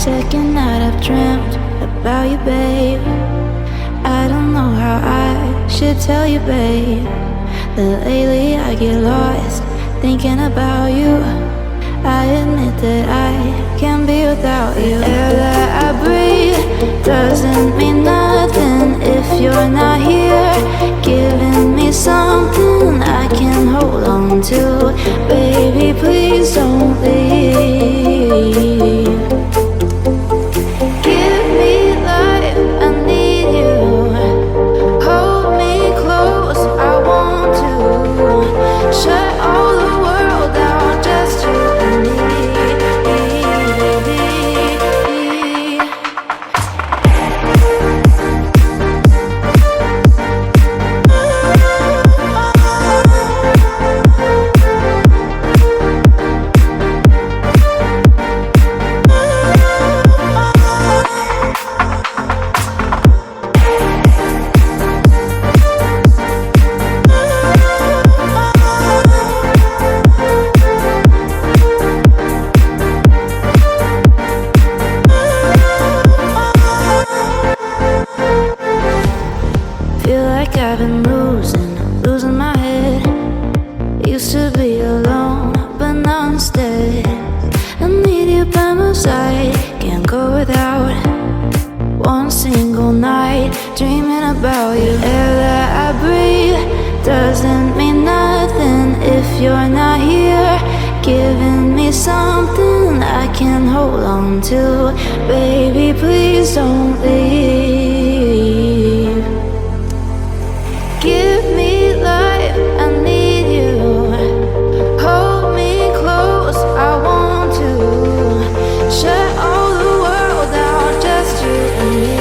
second night I've dreamt about you, babe. I don't know how I should tell you, babe, that lately I get lost thinking about you. I admit that I can't be without you. Air that I breathe doesn't mean nothing if you're not here, giving me something I can hold on to. Baby, please don't leave. Give me life, I need you. Hold me close, I want to. Shut all the world down, just you and me. I've been losing my head. Used to be alone, but now instead I need you by my side. Can't go without one single night dreaming about you. Air that I breathe doesn't mean nothing if you're not here, giving me something I can hold on to. Baby, please don't leave. Give me life, I need you. Hold me close, I want to. Shut all the world down, just you and me.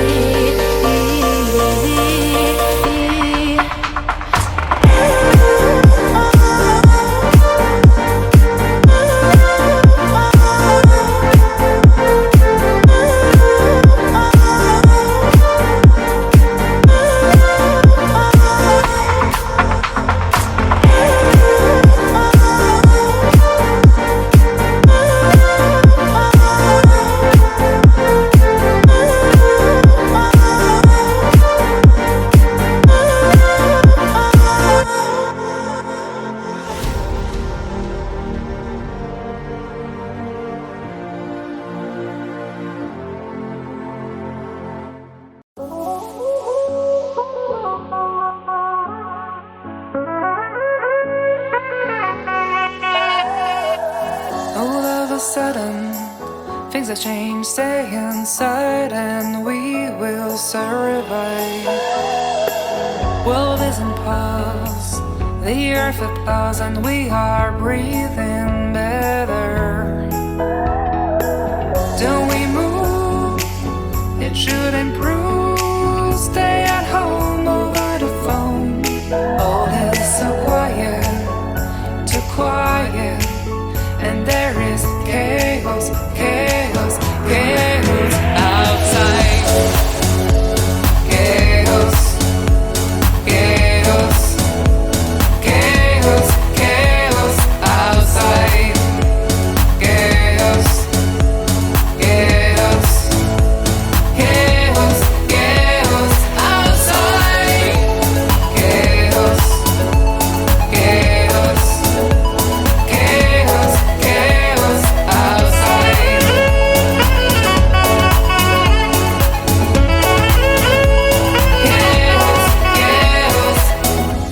Things have changed, stay inside and we will survive. World is in pause, the earth applauds and we are breathing better. Don't we move, it should improve. Stay at home over the phone. All is so quiet, too quiet. And there is chaos, chaos, chaos outside. Chaos, chaos, chaos, chaos outside. Chaos, chaos, chaos, chaos outside. Chaos, chaos.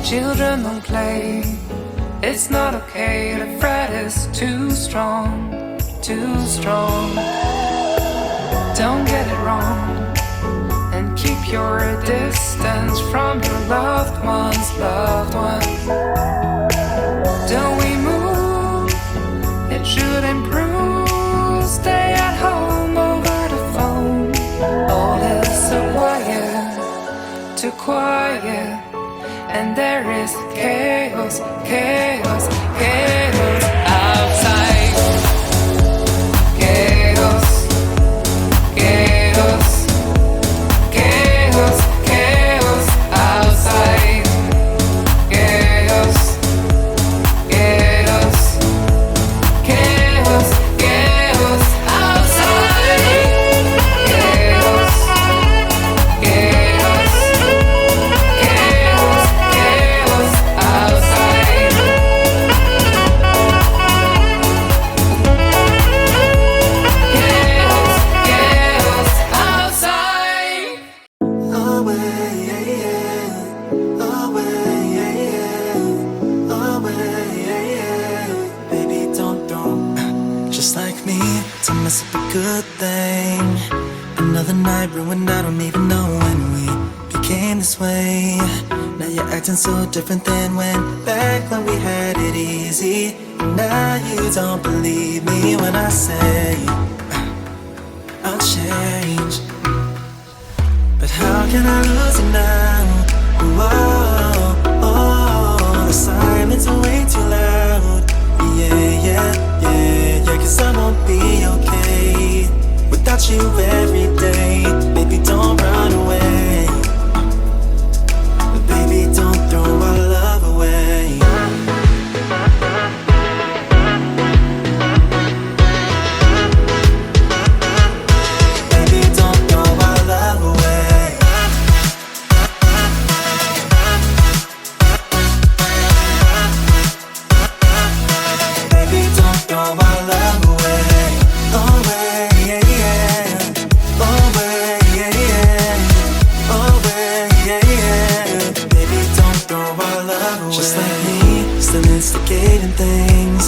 Children don't play, it's not okay. The threat is too strong, too strong. Don't get it wrong, and keep your distance from your loved ones, loved ones. Don't we move, it should improve. Stay at home over the phone. All is so quiet, too quiet. And there is chaos, chaos, chaos outside. Chaos, chaos, chaos, chaos outside. Chaos, chaos, chaos, chaos outside. must be a good thing. Another night ruined, I don't even know when we became this way. Now you're acting so different than back when we had it easy. Now you don't believe me when I say I'll change. But how can I lose you now? Whoa, oh, the silence is way too loud. Yeah, yeah, yeah, yeah, 'cause I won't be okay without you every day. Baby, don't run away. Baby, don't throw our love away. Baby, don't throw our love away. Baby, don't throw our love away. Away, yeah, yeah. Away, yeah, yeah. Away, yeah, yeah. Baby, don't throw our love away. Just like me, still instigating things.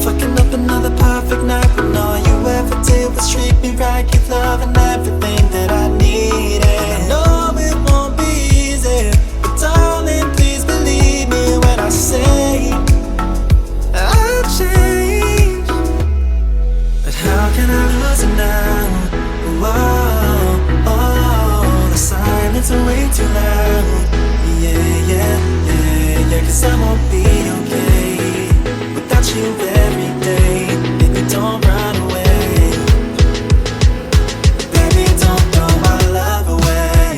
Fucking up another perfect night when all you ever did was treat me right. Give love and everything that I needed. I know it won't be easy, but darling, please believe me when I say I'll change. But how can I lose you now? Whoa, oh, the silence is way too loud. Yeah, yeah, yeah, yeah, 'cause I won't be okay without you every day. Baby, don't run away. Baby, don't throw my love away.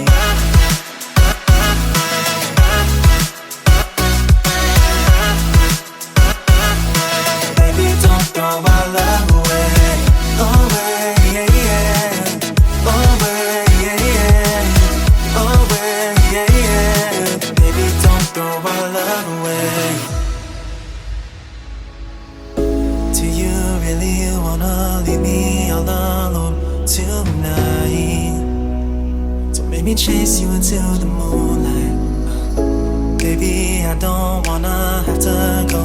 Baby, don't throw our love away. Away, yeah, yeah. Away, yeah, yeah. Away, yeah, yeah. Baby, don't throw our love away. Do you really wanna leave me all alone tonight? Don't make me chase you into the moonlight. Baby, I don't wanna have to go